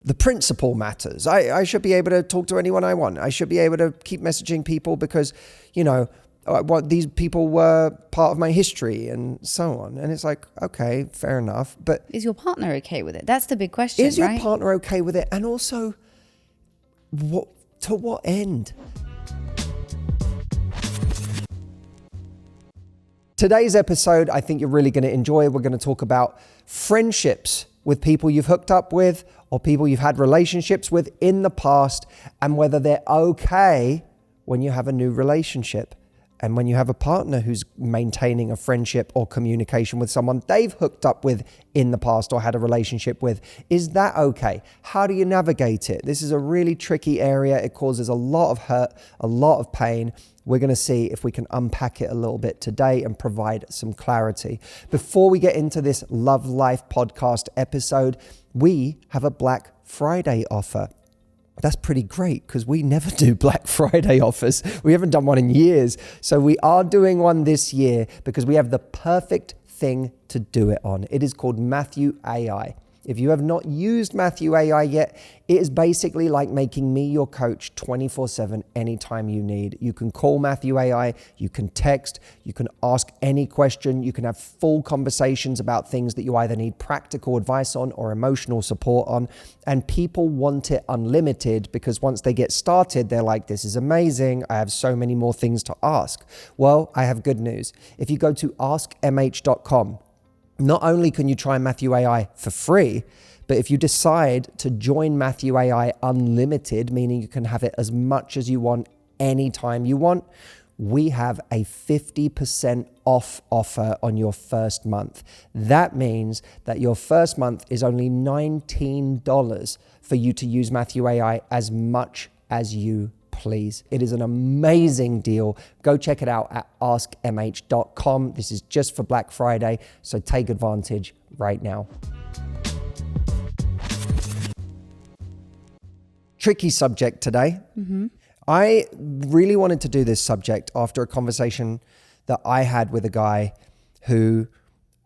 The principle matters. I should be able to talk to anyone I want. I should be able to keep messaging people because, what these people were part of my history and so on. And it's like, okay, fair enough. But is your partner okay with it? That's the big question, Is your partner okay with it? And also, to what end? Today's episode, I think you're really going to enjoy. We're going to talk about friendships with people you've hooked up with or people you've had relationships with in the past, and whether they're okay when you have a new relationship and when you have a partner who's maintaining a friendship or communication with someone they've hooked up with in the past or had a relationship with. Is that okay? How do you navigate it? This is a really tricky area. It causes a lot of hurt, a lot of pain. We're going to see if we can unpack it a little bit today and provide some clarity. Before we get into this Love Life podcast episode, we have a Black Friday offer. That's pretty great because we never do Black Friday offers. We haven't done one in years. So we are doing one this year because we have the perfect thing to do it on. It is called Matthew AI. If you have not used Matthew AI yet, it is basically like making me your coach 24/7 anytime you need. You can call Matthew AI, you can text, you can ask any question, you can have full conversations about things that you either need practical advice on or emotional support on. And people want it unlimited because once they get started, they're like, this is amazing. I have so many more things to ask. Well, I have good news. If you go to askmh.com, not only can you try Matthew AI for free, but if you decide to join Matthew AI Unlimited, meaning you can have it as much as you want, anytime you want, we have a 50% off offer on your first month. That means that your first month is only $19 for you to use Matthew AI as much as you please. It is an amazing deal. Go check it out at askmh.com. This is just for Black Friday, so take advantage right now. Tricky subject today. Mm-hmm. I really wanted to do this subject after a conversation that I had with a guy who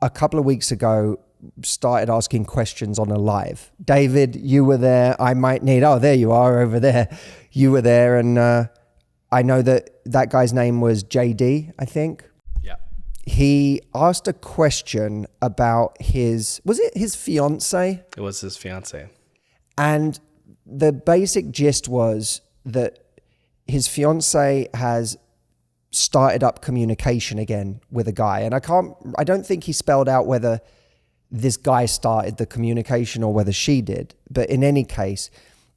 a couple of weeks ago started asking questions on a live. David, you were there. I might need, there you are over there. You were there. And I know that guy's name was JD, I think. Yeah. He asked a question about was it his fiance? It was his fiance. And the basic gist was that his fiance has started up communication again with a guy. And I don't think he spelled out whether this guy started the communication or whether she did. But in any case,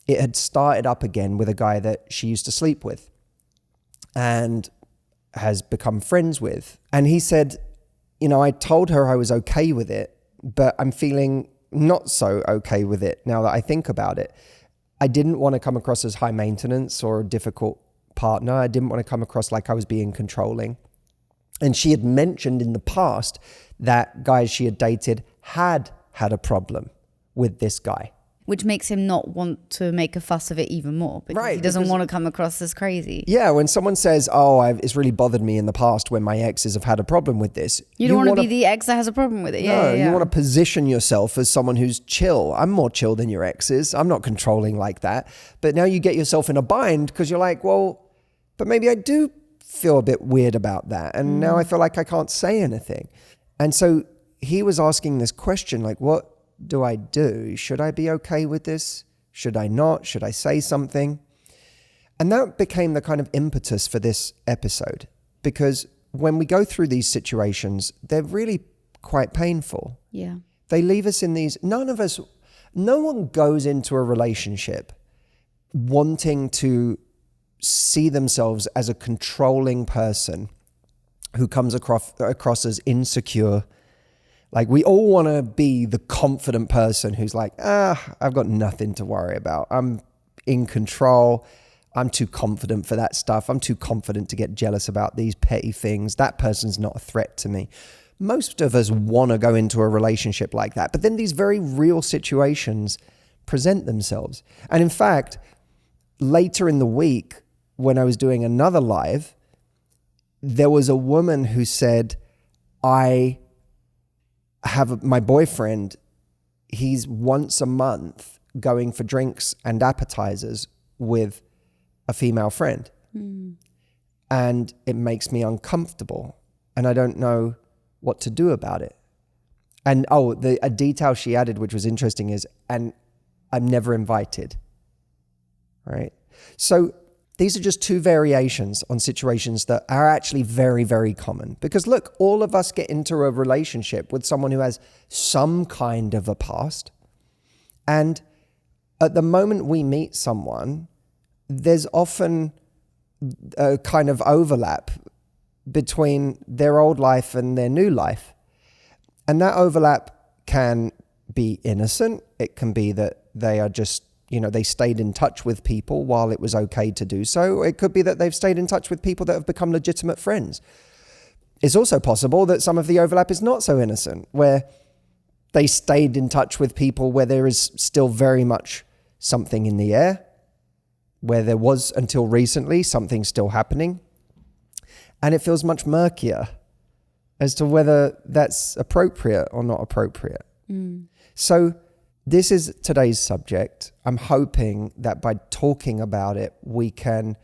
it had started up again with a guy that she used to sleep with and has become friends with. And he said, I told her I was okay with it, but I'm feeling not so okay with it now that I think about it. I didn't want to come across as high maintenance or a difficult partner. I didn't want to come across like I was being controlling. And she had mentioned in the past that guys she had dated had a problem with this guy. Which makes him not want to make a fuss of it even more because he doesn't want to come across as crazy. Yeah, when someone says, it's really bothered me in the past when my exes have had a problem with this. You don't want to be the ex that has a problem with it. No, you want to position yourself as someone who's chill. I'm more chill than your exes. I'm not controlling like that. But now you get yourself in a bind because you're like, well, but maybe I do feel a bit weird about that. And now I feel like I can't say anything. And so he was asking this question, like, what do I do? Should I be okay with this? Should I not? Should I say something? And that became the kind of impetus for this episode, because when we go through these situations, they're really quite painful. Yeah. They leave us in these, no one goes into a relationship wanting to see themselves as a controlling person who comes across as insecure. Like, we all want to be the confident person who's like, I've got nothing to worry about. I'm in control. I'm too confident for that stuff. I'm too confident to get jealous about these petty things. That person's not a threat to me. Most of us want to go into a relationship like that. But then these very real situations present themselves. And in fact, later in the week, when I was doing another live, there was a woman who said, my boyfriend, he's once a month going for drinks and appetizers with a female friend. And it makes me uncomfortable and I don't know what to do about it. And a detail she added, which was interesting, is, and I'm never invited, right? So these are just two variations on situations that are actually very, very common. Because look, all of us get into a relationship with someone who has some kind of a past. And at the moment we meet someone, there's often a kind of overlap between their old life and their new life. And that overlap can be innocent. It can be that they are just, they stayed in touch with people while it was okay to do so. It could be that they've stayed in touch with people that have become legitimate friends. It's also possible that some of the overlap is not so innocent, where they stayed in touch with people where there is still very much something in the air, where there was until recently something still happening. And it feels much murkier as to whether that's appropriate or not appropriate. So this is today's subject. I'm hoping that by talking about it, we can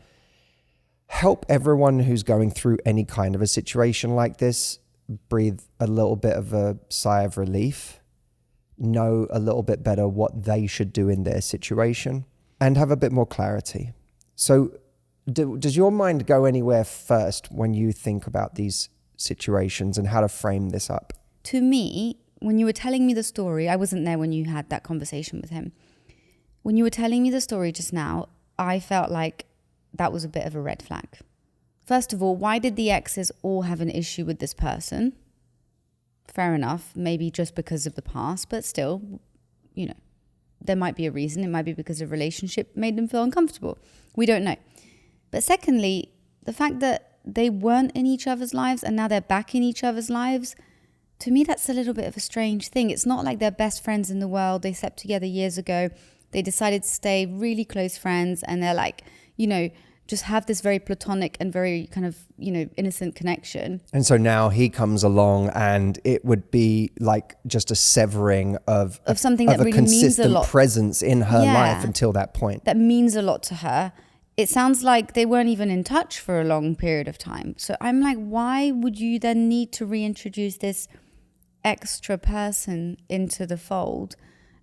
help everyone who's going through any kind of a situation like this breathe a little bit of a sigh of relief, know a little bit better what they should do in their situation, and have a bit more clarity. So does your mind go anywhere first when you think about these situations and how to frame this up? To me, when you were telling me the story, I wasn't there when you had that conversation with him. When you were telling me the story just now, I felt like that was a bit of a red flag. First of all, why did the exes all have an issue with this person? Fair enough, maybe just because of the past, but still, there might be a reason. It might be because a relationship made them feel uncomfortable. We don't know. But secondly, the fact that they weren't in each other's lives and now they're back in each other's lives, to me, that's a little bit of a strange thing. It's not like they're best friends in the world. They slept together years ago. They decided to stay really close friends, and they're like, just have this very platonic and very kind of, innocent connection. And so now he comes along and it would be like just a severing of something that really means a lot. Presence in her life until that point. That means a lot to her. It sounds like they weren't even in touch for a long period of time. So I'm like, why would you then need to reintroduce this extra person into the fold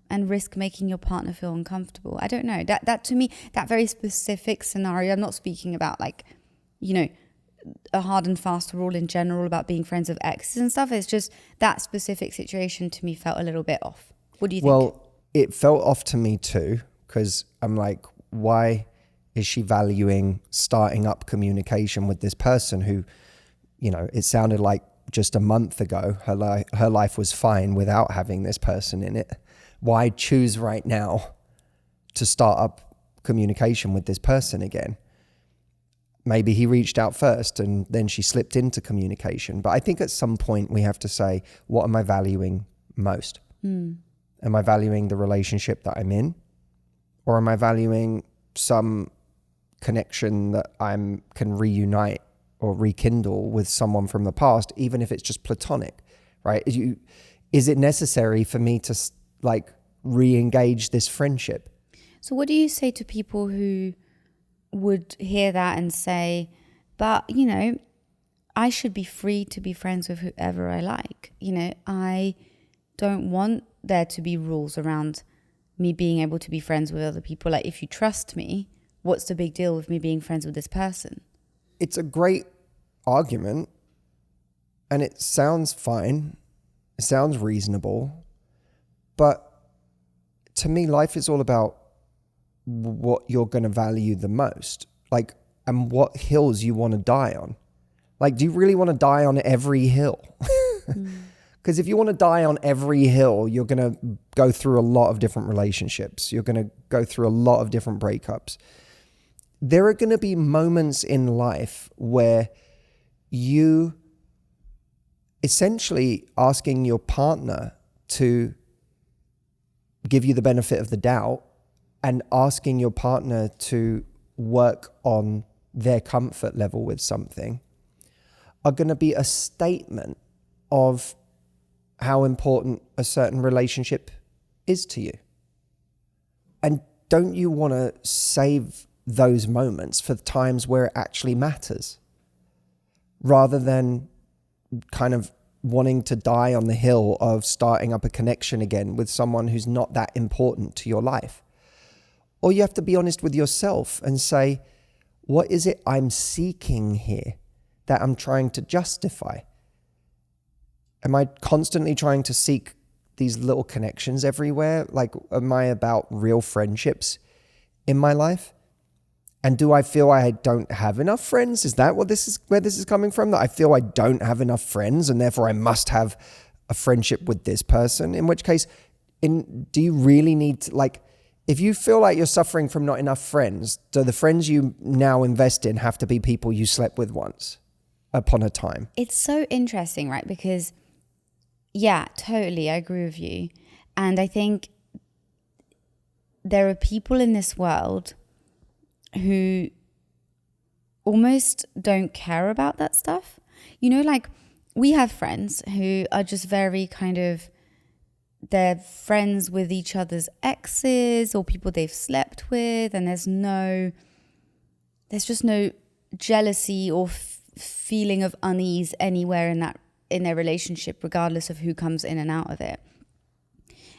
and risk making your partner feel uncomfortable? I don't know. That to me, that very specific scenario, I'm not speaking about a hard and fast rule in general about being friends with exes and stuff. It's just that specific situation to me felt a little bit off. What do you think? Well, it felt off to me too, because I'm like, why is she valuing starting up communication with this person who, it sounded like just a month ago, her life was fine without having this person in it. Why choose right now to start up communication with this person again? Maybe he reached out first and then she slipped into communication. But I think at some point we have to say, what am I valuing most? Am I valuing the relationship that I'm in? Or am I valuing some connection that I can reunite or rekindle with someone from the past, even if it's just platonic, right? Is it necessary for me to re-engage this friendship? So what do you say to people who would hear that and say, but, I should be free to be friends with whoever I like. I don't want there to be rules around me being able to be friends with other people. Like, if you trust me, what's the big deal with me being friends with this person? It's a great argument and it sounds fine. It sounds reasonable. But to me, life is all about what you're going to value the most, and what hills you want to die on. Do you really want to die on every hill? Because if you want to die on every hill, you're going to go through a lot of different relationships. You're going to go through a lot of different breakups. There are going to be moments in life where you essentially asking your partner to give you the benefit of the doubt and asking your partner to work on their comfort level with something are going to be a statement of how important a certain relationship is to you. And don't you want to save those moments for the times where it actually matters, rather than kind of wanting to die on the hill of starting up a connection again with someone who's not that important to your life? Or you have to be honest with yourself and say, what is it I'm seeking here that I'm trying to justify? Am I constantly trying to seek these little connections everywhere? Like, am I about real friendships in my life? And do I feel I don't have enough friends? Is that where this is coming from? That I feel I don't have enough friends and therefore I must have a friendship with this person? In which case, do you really need to, like, if you feel like you're suffering from not enough friends, do the friends you now invest in have to be people you slept with once upon a time? It's so interesting, right? Because, yeah, totally, I agree with you. And I think there are people in this world who almost don't care about that stuff. You know, like, we have friends who are just very kind of, they're friends with each other's exes or people they've slept with, and there's just no jealousy or feeling of unease anywhere in their relationship, regardless of who comes in and out of it.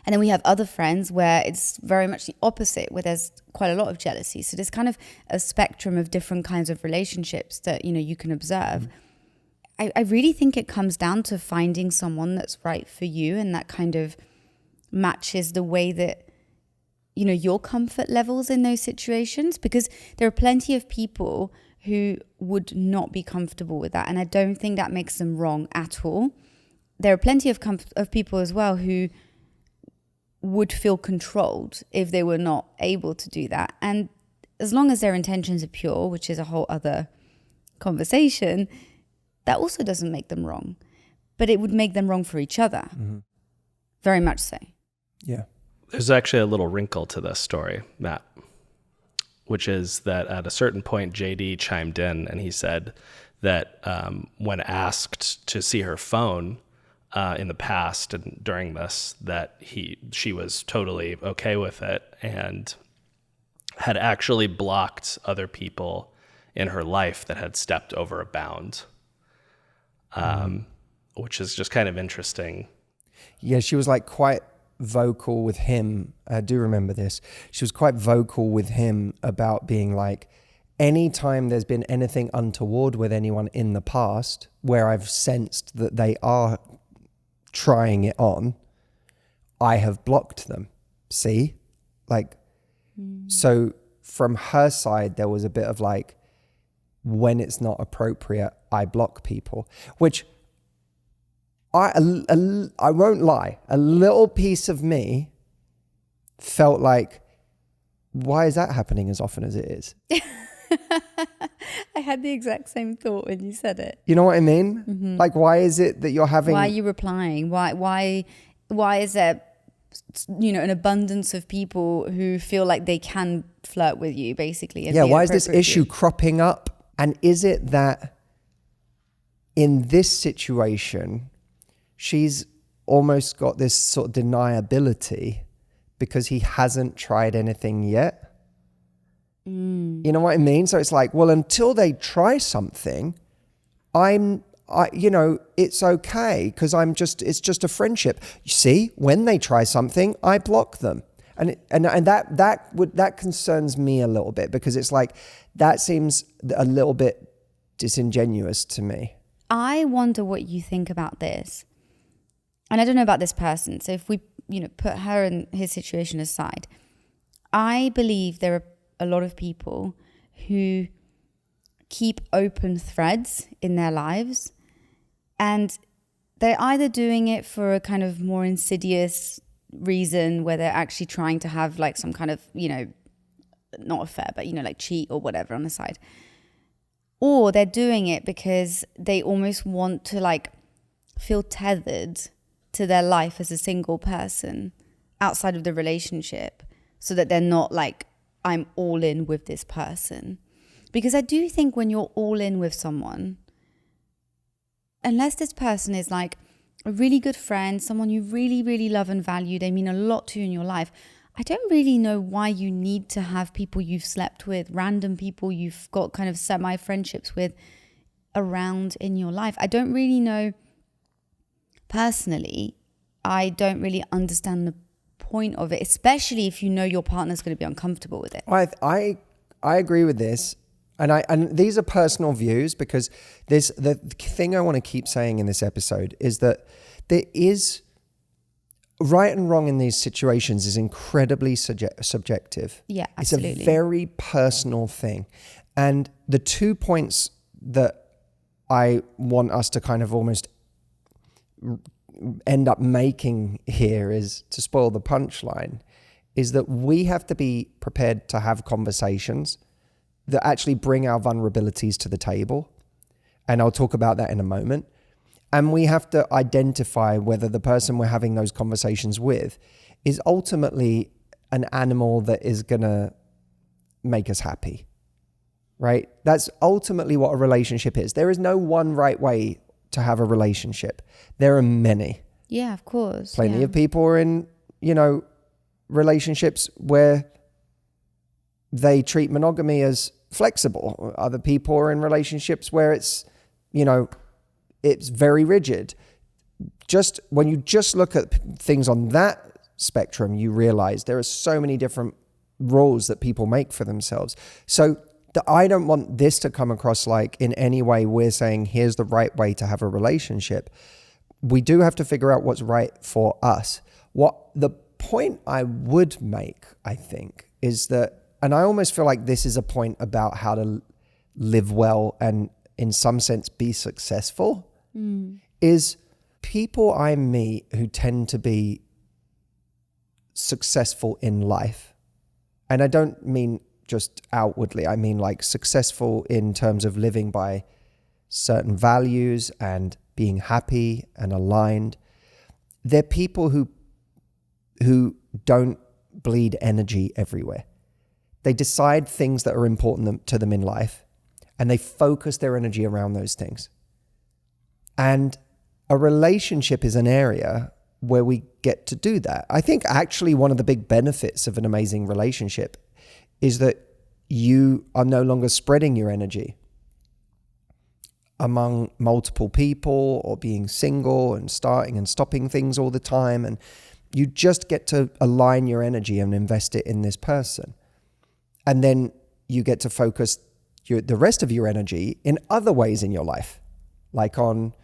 And then we have other friends where it's very much the opposite, where there's quite a lot of jealousy. So there's kind of a spectrum of different kinds of relationships that, you know, you can observe. I really think it comes down to finding someone that's right for you and that kind of matches the way that, you know, your comfort levels in those situations, because there are plenty of people who would not be comfortable with that. And I don't think that makes them wrong at all. There are plenty of people as well who would feel controlled if they were not able to do that. And as long as their intentions are pure, which is a whole other conversation, that also doesn't make them wrong. But it would make them wrong for each other. Mm-hmm. Very much so. Yeah. There's actually a little wrinkle to this story, Matt, which is that at a certain point, JD chimed in and he said that when asked to see her phone in the past and during this, that she was totally okay with it and had actually blocked other people in her life that had stepped over a bound, which is just kind of interesting. Yeah, she was like quite vocal with him. I do remember this. She was quite vocal with him about being like, anytime there's been anything untoward with anyone in the past where I've sensed that they are trying it on, I have blocked them. See? Like, so from her side, there was a bit of like, when it's not appropriate, I block people, which I won't lie, a little piece of me felt like, why is that happening as often as it is? I had the exact same thought when you said it. You know what I mean? Mm-hmm. Like, why is it that you're having... Why are you replying? Why is there, you know, an abundance of people who feel like they can flirt with you, basically? Yeah, why is this issue cropping up? And is it that in this situation, she's almost got this sort of deniability because he hasn't tried anything yet? You know what I mean? So it's like, well, until they try something, it's okay because it's just a friendship. You see, when they try something, I block them. And that concerns me a little bit, because it's like, that seems a little bit disingenuous to me. I wonder what you think about this. And I don't know about this person. So if we, put her and his situation aside, I believe there are a lot of people who keep open threads in their lives, and they're either doing it for a kind of more insidious reason where they're actually trying to have like some kind of, not affair, but, like cheat or whatever on the side. Or they're doing it because they almost want to like feel tethered to their life as a single person outside of the relationship, so that they're not like, I'm all in with this person. Because I do think when you're all in with someone, unless this person is like a really good friend, someone you really, really love and value, they mean a lot to you in your life, I don't really know why you need to have people you've slept with, random people you've got kind of semi-friendships with around in your life. I don't really know. Personally, I don't really understand the point of it, especially if you know your partner's going to be uncomfortable with it. I agree with this. And these are personal views, because the thing I want to keep saying in this episode is that there is right and wrong in these situations is incredibly subjective. Yeah, absolutely. It's a very personal thing. And the 2 points that I want us to kind of almost end up making here, is to spoil the punchline, is that we have to be prepared to have conversations that actually bring our vulnerabilities to the table. And I'll talk about that in a moment. And we have to identify whether the person we're having those conversations with is ultimately an animal that is going to make us happy, right? That's ultimately what a relationship is. There is no one right way to have a relationship. There are many. Yeah, of course. Plenty of people are in, relationships where they treat monogamy as flexible. Other people are in relationships where it's, it's very rigid. Just when you just look at things on that spectrum, you realize there are so many different rules that people make for themselves. So I don't want this to come across like in any way we're saying here's the right way to have a relationship. We do have to figure out what's right for us. What the point I would make, I think, is that, and I almost feel like this is a point about how to live well and in some sense be successful, is people I meet who tend to be successful in life. And I don't mean just outwardly, I mean like successful in terms of living by certain values and being happy and aligned. They're people who don't bleed energy everywhere. They decide things that are important to them in life, and they focus their energy around those things. And a relationship is an area where we get to do that. I think actually one of the big benefits of an amazing relationship is that you are no longer spreading your energy among multiple people or being single and starting and stopping things all the time. And you just get to align your energy and invest it in this person. And then you get to focus the rest of your energy in other ways in your life, like on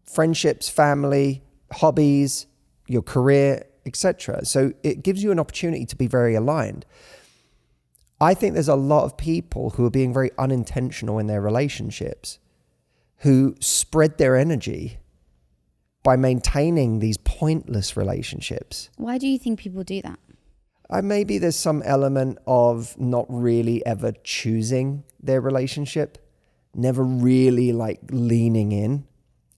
friendships, family, hobbies, your career, etc. So it gives you an opportunity to be very aligned. I think there's a lot of people who are being very unintentional in their relationships, who spread their energy by maintaining these pointless relationships. Why do you think people do that? Maybe there's some element of not really ever choosing their relationship, never really like leaning in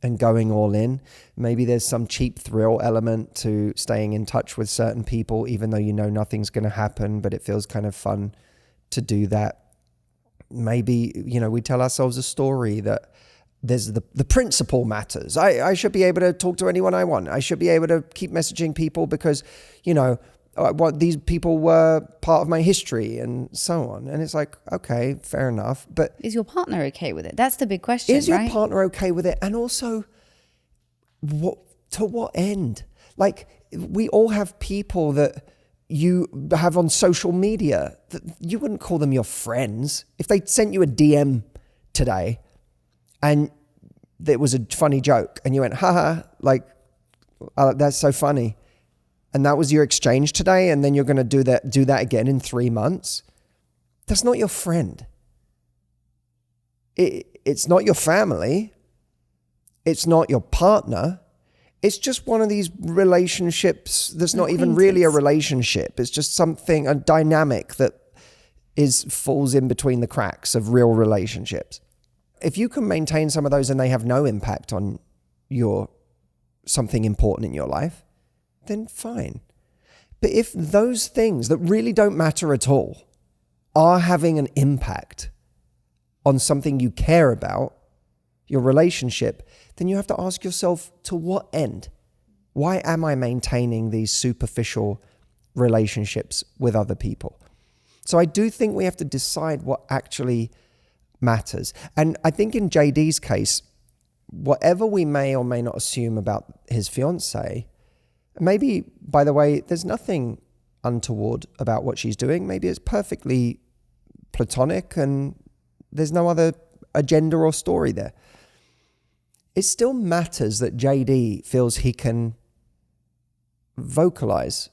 and going all in. Maybe there's some cheap thrill element to staying in touch with certain people, even though you know nothing's going to happen, but it feels kind of fun to do that. Maybe, we tell ourselves a story that there's the principle matters. I should be able to talk to anyone I want. I should be able to keep messaging people because, what these people were part of my history and so on. And it's like, okay, fair enough. But is your partner okay with it? That's the big question, Is your partner okay with it? And also, to what end? Like, we all have people that you have on social media that you wouldn't call them your friends. If they sent you a DM today and it was a funny joke and you went, haha, like, that's so funny. And that was your exchange today, and then you're going to do that again in 3 months. That's not your friend. It's not your family. It's not your partner. It's just one of these relationships that's not even really a relationship. It's just something, a dynamic that falls in between the cracks of real relationships. If you can maintain some of those and they have no impact on something important in your life, then fine. But if those things that really don't matter at all are having an impact on something you care about, your relationship, then you have to ask yourself, to what end? Why am I maintaining these superficial relationships with other people. So I do think we have to decide what actually matters. And I think in JD's case, whatever we may or may not assume about his fiancée, maybe, by the way, there's nothing untoward about what she's doing. Maybe it's perfectly platonic and there's no other agenda or story there. It still matters that JD feels he can vocalize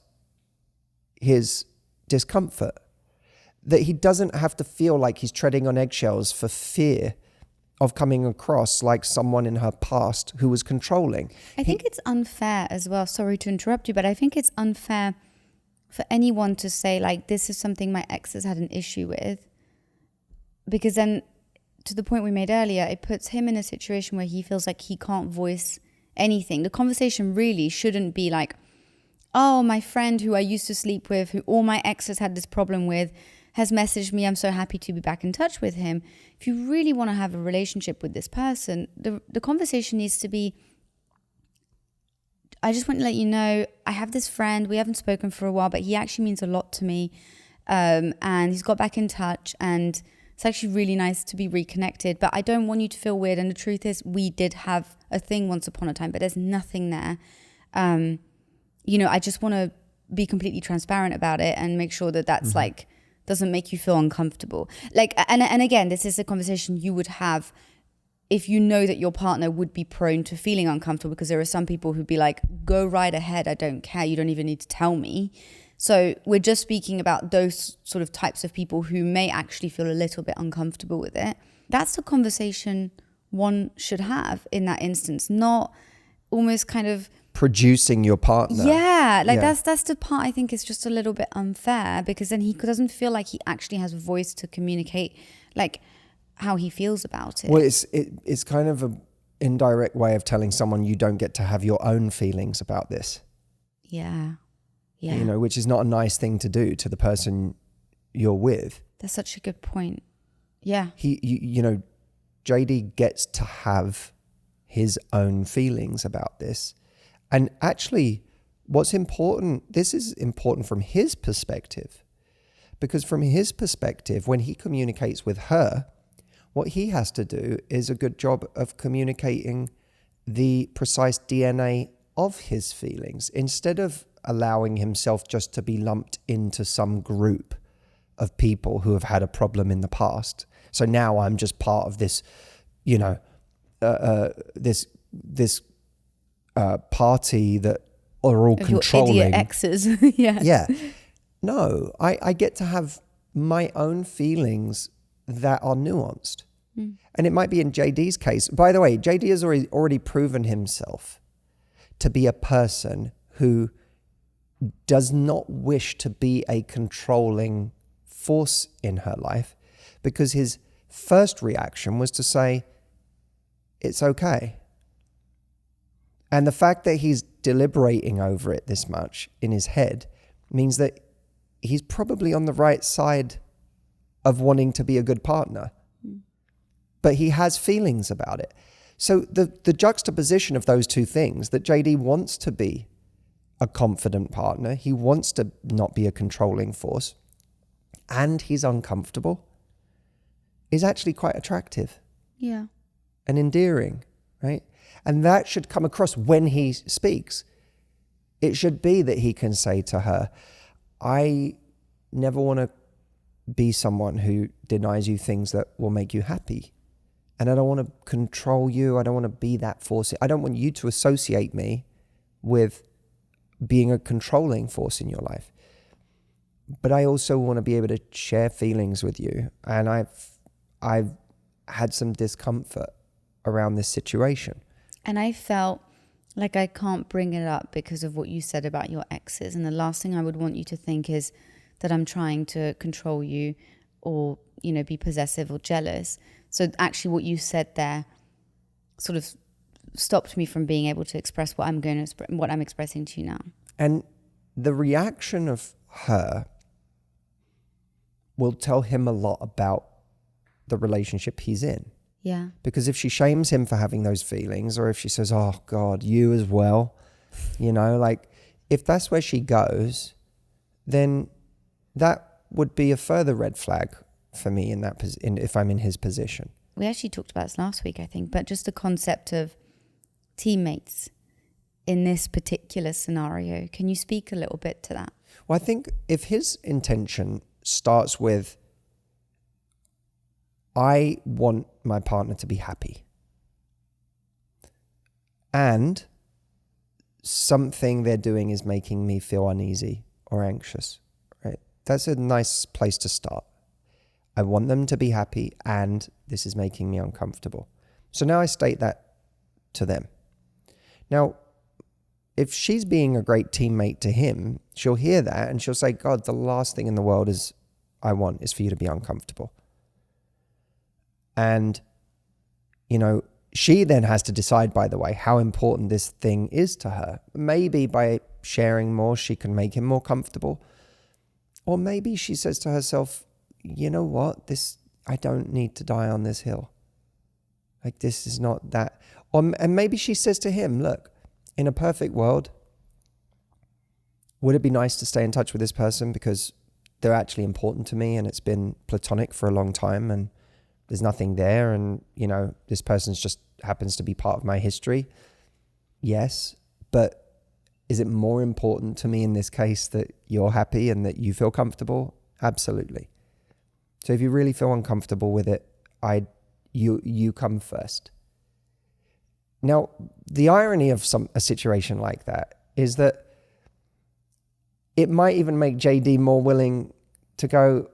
his discomfort, that he doesn't have to feel like he's treading on eggshells for fear of coming across like someone in her past who was controlling. I think it's unfair as well. Sorry to interrupt you, but I think it's unfair for anyone to say, like, this is something my ex has had an issue with. Because then, to the point we made earlier, it puts him in a situation where he feels like he can't voice anything. The conversation really shouldn't be like, oh, my friend who I used to sleep with, who all my exes had this problem with, has messaged me. I'm so happy to be back in touch with him. If you really want to have a relationship with this person, the conversation needs to be, I just want to let you know, I have this friend, we haven't spoken for a while, but he actually means a lot to me. And he's got back in touch and it's actually really nice to be reconnected, but I don't want you to feel weird. And the truth is we did have a thing once upon a time, but there's nothing there. I just want to be completely transparent about it and make sure that that's like, doesn't make you feel uncomfortable. Like, and again, this is a conversation you would have if you know that your partner would be prone to feeling uncomfortable, because there are some people who'd be like, go right ahead, I don't care, you don't even need to tell me. So we're just speaking about those sort of types of people who may actually feel a little bit uncomfortable with it. That's the conversation one should have in that instance, not almost kind of producing your partner. That's the part I think is just a little bit unfair, because then he doesn't feel like he actually has a voice to communicate like how he feels about it. Well, it's kind of an indirect way of telling someone you don't get to have your own feelings about this. Yeah. Which is not a nice thing to do to the person you're with. That's such a good point. Yeah. JD gets to have his own feelings about this. And actually, what's important, this is important from his perspective, because from his perspective, when he communicates with her, what he has to do is a good job of communicating the precise DNA of his feelings, instead of allowing himself just to be lumped into some group of people who have had a problem in the past. So now I'm just part of this, this party that are all of controlling. Your idiot exes. Yeah. No, I get to have my own feelings that are nuanced. And it might be in JD's case. By the way, JD has already proven himself to be a person who does not wish to be a controlling force in her life, because his first reaction was to say, it's okay. And the fact that he's deliberating over it this much in his head means that he's probably on the right side of wanting to be a good partner. But he has feelings about it. So the juxtaposition of those two things, that JD wants to be a confident partner, he wants to not be a controlling force, and he's uncomfortable, is actually quite attractive. Yeah. And endearing, right? And that should come across when he speaks. It should be that he can say to her, I never want to be someone who denies you things that will make you happy. And I don't want to control you. I don't want to be that force. I don't want you to associate me with being a controlling force in your life. But I also want to be able to share feelings with you. And I've had some discomfort around this situation. And I felt like I can't bring it up because of what you said about your exes. And the last thing I would want you to think is that I'm trying to control you or, be possessive or jealous. So actually what you said there sort of stopped me from being able to express what I'm expressing to you now. And the reaction of her will tell him a lot about the relationship he's in. Yeah. Because if she shames him for having those feelings, or if she says, oh God, you as well, if that's where she goes, then that would be a further red flag for me if I'm in his position. We actually talked about this last week, I think, but just the concept of teammates in this particular scenario. Can you speak a little bit to that? Well, I think if his intention starts with, I want my partner to be happy, and something they're doing is making me feel uneasy or anxious, right? That's a nice place to start. I want them to be happy, and this is making me uncomfortable. So now I state that to them. Now, if she's being a great teammate to him, she'll hear that and she'll say, God, the last thing in the world I want is for you to be uncomfortable. And, she then has to decide, by the way, how important this thing is to her. Maybe by sharing more, she can make him more comfortable. Or maybe she says to herself, you know what, I don't need to die on this hill. Like, this is not that. And maybe she says to him, look, in a perfect world, would it be nice to stay in touch with this person because they're actually important to me and it's been platonic for a long time and there's nothing there, and, this person's just happens to be part of my history? Yes, but is it more important to me in this case that you're happy and that you feel comfortable? Absolutely. So if you really feel uncomfortable with it, you come first. Now, the irony of a situation like that is that it might even make JD more willing to go,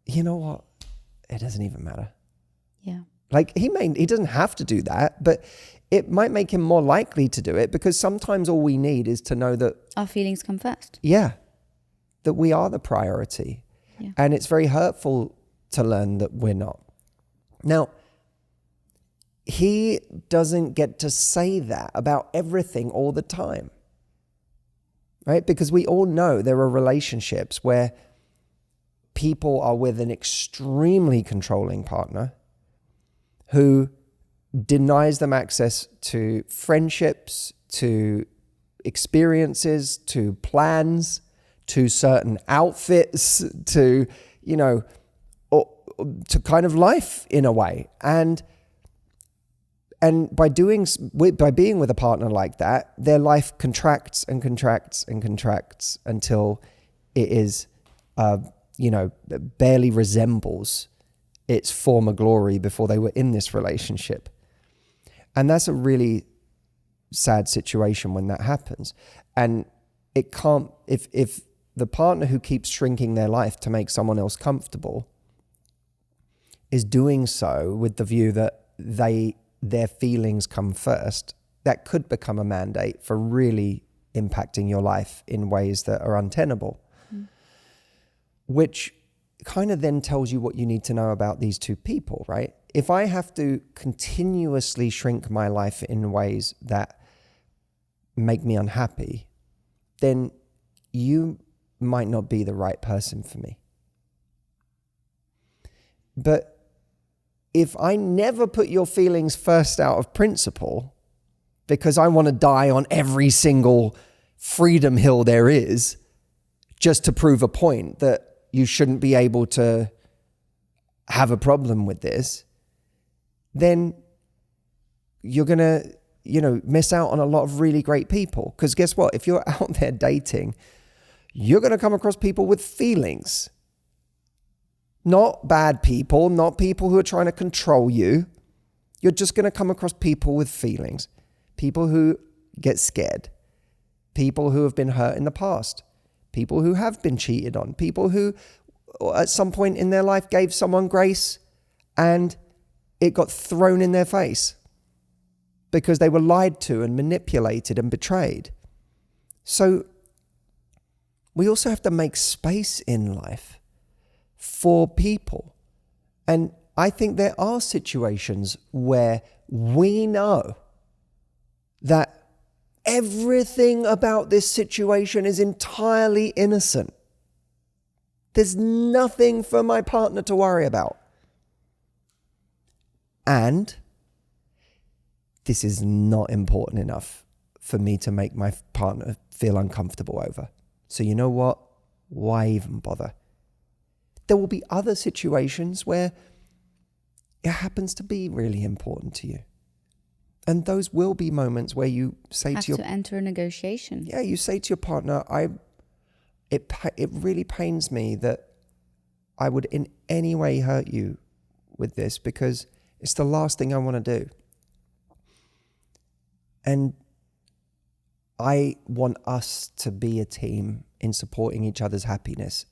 you know what, it doesn't even matter. Yeah. Like, he doesn't have to do that, but it might make him more likely to do it, because sometimes all we need is to know that our feelings come first. Yeah, that we are the priority. Yeah. And it's very hurtful to learn that we're not. Now, he doesn't get to say that about everything all the time, right? Because we all know there are relationships where people are with an extremely controlling partner who denies them access to friendships, to experiences, to plans, to certain outfits, to, to kind of life in a way. And by being with a partner like that, their life contracts and contracts and contracts until it is, barely resembles its former glory before they were in this relationship. And that's a really sad situation when that happens. And it can't, if the partner who keeps shrinking their life to make someone else comfortable is doing so with the view that their feelings come first, that could become a mandate for really impacting your life in ways that are untenable. Which kind of then tells you what you need to know about these two people, right? If I have to continuously shrink my life in ways that make me unhappy, then you might not be the right person for me. But if I never put your feelings first out of principle, because I want to die on every single freedom hill there is, just to prove a point that you shouldn't be able to have a problem with this, then you're going to, miss out on a lot of really great people. Because guess what? If you're out there dating, you're going to come across people with feelings. Not bad people, not people who are trying to control you. You're just going to come across people with feelings. People who get scared. People who have been hurt in the past. People who have been cheated on. People who at some point in their life gave someone grace and it got thrown in their face because they were lied to and manipulated and betrayed. So we also have to make space in life for people. And I think there are situations where we know that everything about this situation is entirely innocent. There's nothing for my partner to worry about. And this is not important enough for me to make my partner feel uncomfortable over. So you know what? why even bother? There will be other situations where it happens to be really important to you. And those will be moments where you say Have to enter a negotiation. Yeah, you say to your partner, it really pains me that I would in any way hurt you with this, because it's the last thing I want to do. And I want us to be a team in supporting each other's happiness.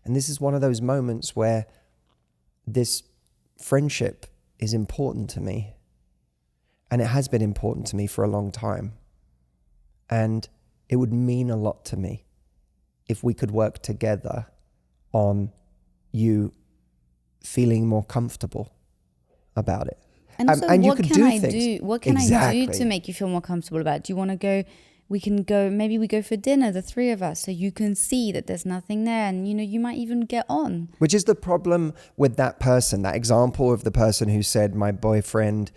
And this is one of those moments where this friendship is important to me. And it has been important to me for a long time. And it would mean a lot to me if we could work together on you feeling more comfortable about it. And also, and what you can I things. do? What can I do to make you feel more comfortable about it? Do you want to go? We can go, maybe we go for dinner, the three of us, so you can see that there's nothing there, and you might even get on. Which is the problem with that person, that example of the person who said, my boyfriend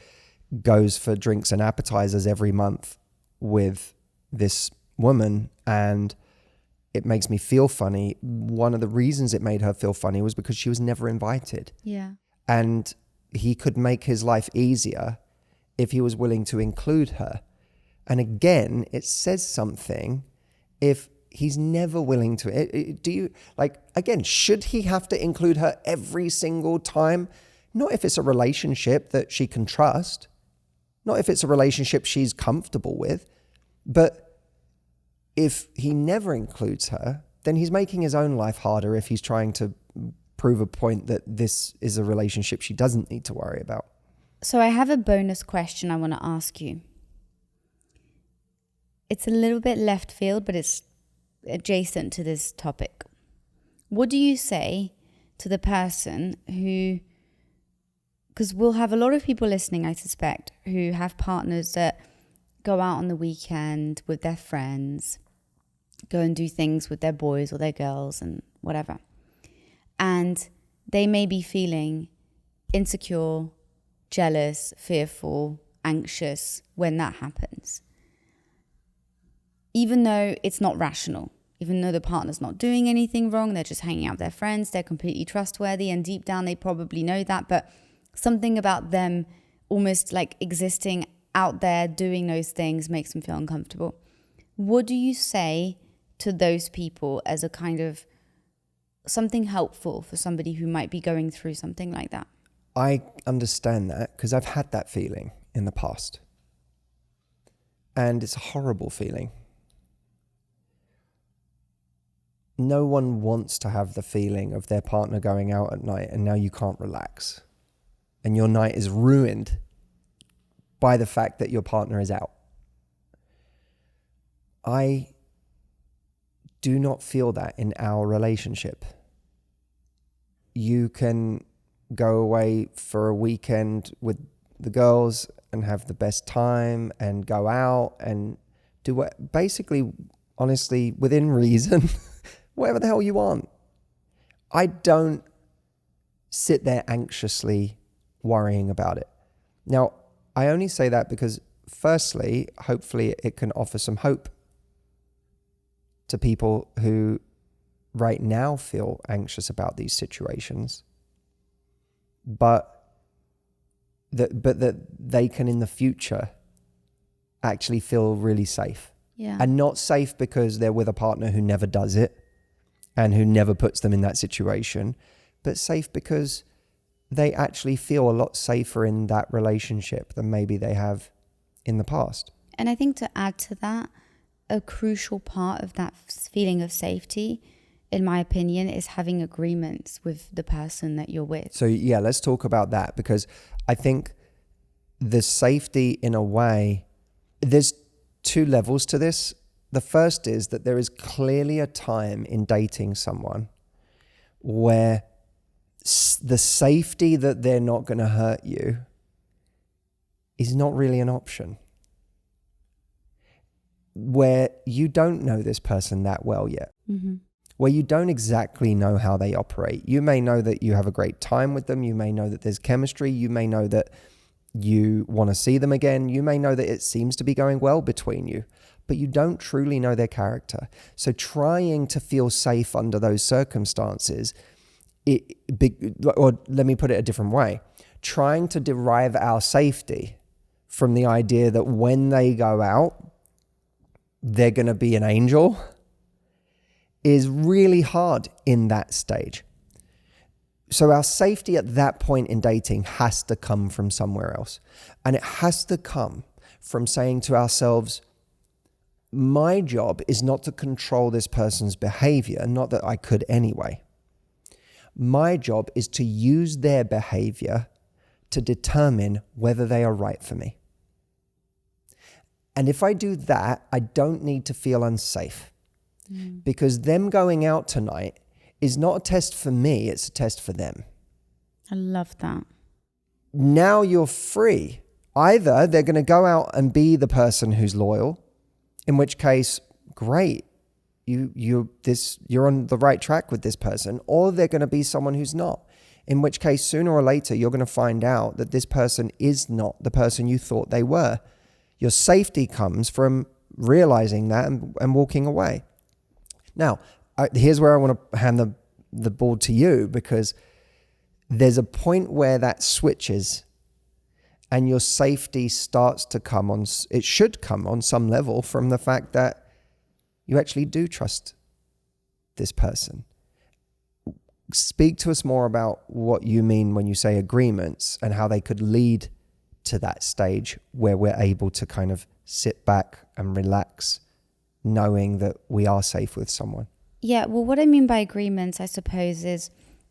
goes for drinks and appetizers every month with this woman and it makes me feel funny. One of the reasons it made her feel funny was because she was never invited. Yeah. And he could make his life easier if he was willing to include her. And again, it says something if he's never willing to. Should he have to include her every single time? Not if it's a relationship that she can trust. Not if it's a relationship she's comfortable with. But if he never includes her, then he's making his own life harder if he's trying to prove a point that this is a relationship she doesn't need to worry about. So I have a bonus question I want to ask you. It's a little bit left field, but it's adjacent to this topic. What do you say to the person who, because we'll have a lot of people listening, I suspect, who have partners that go out on the weekend with their friends, go and do things with their boys or their girls and whatever. And they may be feeling insecure, jealous, fearful, anxious when that happens. Even though it's not rational, even though the partner's not doing anything wrong, they're just hanging out with their friends, they're completely trustworthy, and deep down they probably know that, but something about them almost like existing out there doing those things makes them feel uncomfortable. What do you say to those people as a kind of something helpful for somebody who might be going through something like that? I understand that because I've had that feeling in the past. And it's a horrible feeling. No one wants to have the feeling of their partner going out at night and now you can't relax. And your night is ruined by the fact that your partner is out. I do not feel that in our relationship. You can go away for a weekend with the girls and have the best time and go out and do what, basically, honestly, within reason, whatever the hell you want. I don't sit there anxiously worrying about it. Now, I only say that because, firstly, hopefully it can offer some hope to people who right now feel anxious about these situations, but that they can in the future actually feel really safe. Yeah. And not safe because they're with a partner who never does it and who never puts them in that situation, but safe because they actually feel a lot safer in that relationship than maybe they have in the past. And I think to add to that, a crucial part of that feeling of safety, in my opinion, is having agreements with the person that you're with. So yeah, let's talk about that, because I think the safety, in a way, there's two levels to this. The first is that there is clearly a time in dating someone where the safety that they're not going to hurt you is not really an option. Where you don't know this person that well yet. Mm-hmm. Where you don't exactly know how they operate. You may know that you have a great time with them. You may know that there's chemistry. You may know that you want to see them again. You may know that it seems to be going well between you. but you don't truly know their character. So trying to feel safe under those circumstances, or let me put it a different way, trying to derive our safety from the idea that when they go out, they're going to be an angel is really hard in that stage. So our safety at that point in dating has to come from somewhere else. And it has to come from saying to ourselves, my job is not to control this person's behavior, not that I could anyway. My job is to use their behavior to determine whether they are right for me. And if I do that, I don't need to feel unsafe. Because them going out tonight is not a test for me, it's a test for them. I love that. Now you're free. Either they're going to go out and be the person who's loyal, in which case, great, you're on the right track with this person, or they're going to be someone who's not, in which case sooner or later you're going to find out that this person is not the person you thought they were. Your safety comes from realizing that and walking away. Now, here's where I want to hand the ball to you, because there's a point where that switches and your safety starts to come on, it should come on some level from the fact that you actually do trust this person. Speak to us more about what you mean when you say agreements and how they could lead to that stage where we're able to kind of sit back and relax, knowing that we are safe with someone. Yeah, well, what I mean by agreements, I suppose, is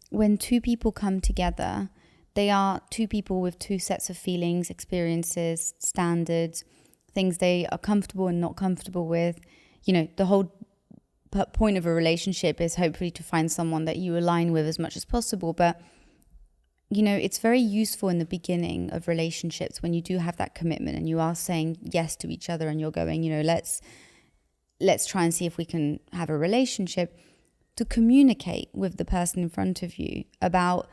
when two people come together, they are two people with two sets of feelings, experiences, standards, things they are comfortable and not comfortable with. You know, the whole point of a relationship is hopefully to find someone that you align with as much as possible. But, you know, it's very useful in the beginning of relationships when you do have that commitment and you are saying yes to each other and you're going, you know, let's try and see if we can have a relationship, to communicate with the person in front of you about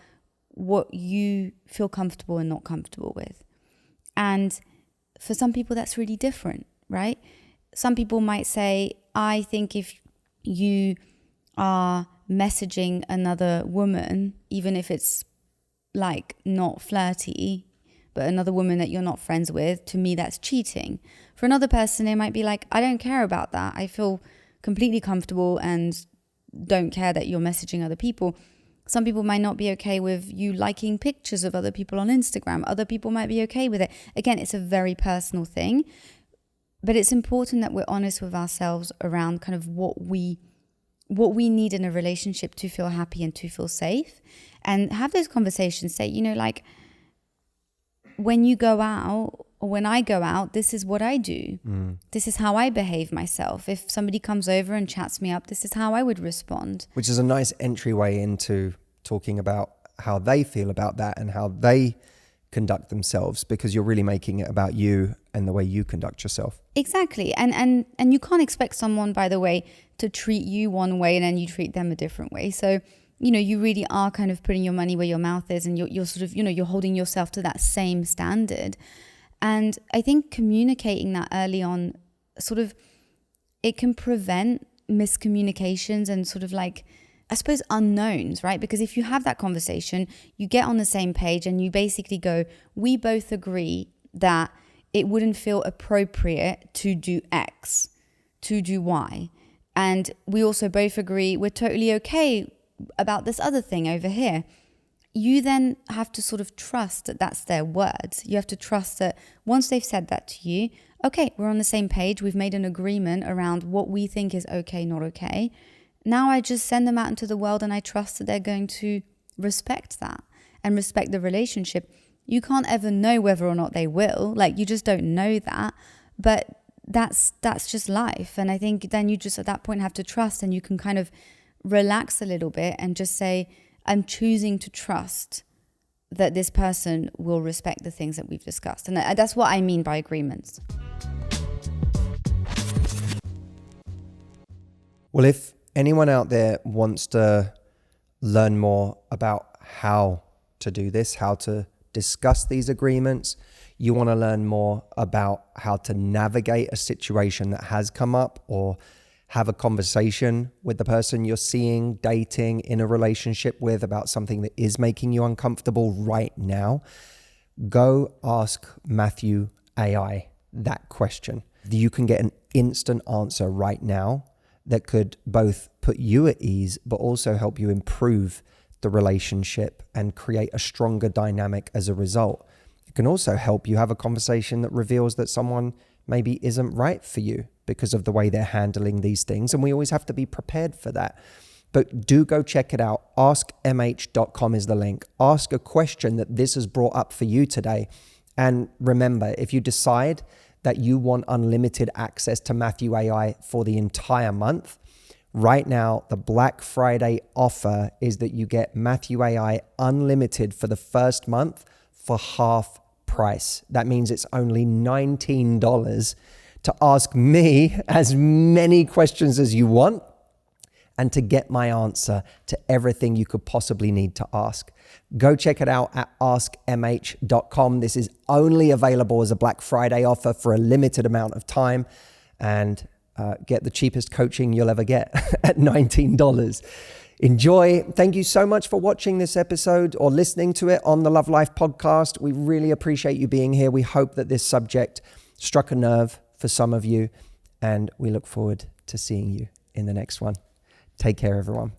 what you feel comfortable and not comfortable with. And for some people, that's really different, right? Some people might say, I think if you are messaging another woman, even if it's like not flirty, but another woman that you're not friends with, to me, that's cheating. For another person, it might be like, I don't care about that. I feel completely comfortable and don't care that you're messaging other people. Some people might not be okay with you liking pictures of other people on Instagram. Other people might be okay with it. Again, it's a very personal thing, but it's important that we're honest with ourselves around kind of what we need in a relationship to feel happy and to feel safe, and have those conversations. Say, you know, like, when you go out or when I go out, this is what I do. This is how I behave myself. If somebody comes over and chats me up, this is how I would respond. Which is a nice entryway into talking about how they feel about that and how they conduct themselves, because you're really making it about you and the way you conduct yourself. Exactly. And you can't expect someone, by the way, to treat you one way and then you treat them a different way. So, you know, you really are kind of putting your money where your mouth is, and you're sort of, you know, you're holding yourself to that same standard. And I think communicating that early on, sort of, it can prevent miscommunications and sort of like, I suppose, unknowns, right? Because if you have that conversation, you get on the same page and you basically go, we both agree that it wouldn't feel appropriate to do X, to do Y. And we also both agree we're totally okay about this other thing over here. You then have to sort of trust that that's their words. You have to trust that once they've said that to you, okay, we're on the same page. We've made an agreement around what we think is okay, not okay. Now I just send them out into the world and I trust that they're going to respect that and respect the relationship. You can't ever know whether or not they will. Like, you just don't know that. But that's just life. And I think then you just at that point have to trust, and you can kind of relax a little bit and just say, I'm choosing to trust that this person will respect the things that we've discussed. And that's what I mean by agreements. Well, if anyone out there wants to learn more about how to do this, how to discuss these agreements, you want to learn more about how to navigate a situation that has come up, or have a conversation with the person you're seeing, dating, in a relationship with about something that is making you uncomfortable right now, go ask Matthew AI that question. You can get an instant answer right now that could both put you at ease, but also help you improve the relationship and create a stronger dynamic as a result. It can also help you have a conversation that reveals that someone maybe isn't right for you because of the way they're handling these things. And we always have to be prepared for that. But do go check it out. AskMH.com is the link. Ask a question that this has brought up for you today. And remember, if you decide that you want unlimited access to Matthew AI for the entire month, right now, the Black Friday offer is that you get Matthew AI unlimited for the first month for half price. That means it's only $19 to ask me as many questions as you want and to get my answer to everything you could possibly need to ask. Go check it out at askmh.com. This is only available as a Black Friday offer for a limited amount of time, and get the cheapest coaching you'll ever get at $19. Enjoy. Thank you so much for watching this episode or listening to it on the Love Life podcast. We really appreciate you being here. We hope that this subject struck a nerve for some of you, and we look forward to seeing you in the next one. Take care, everyone.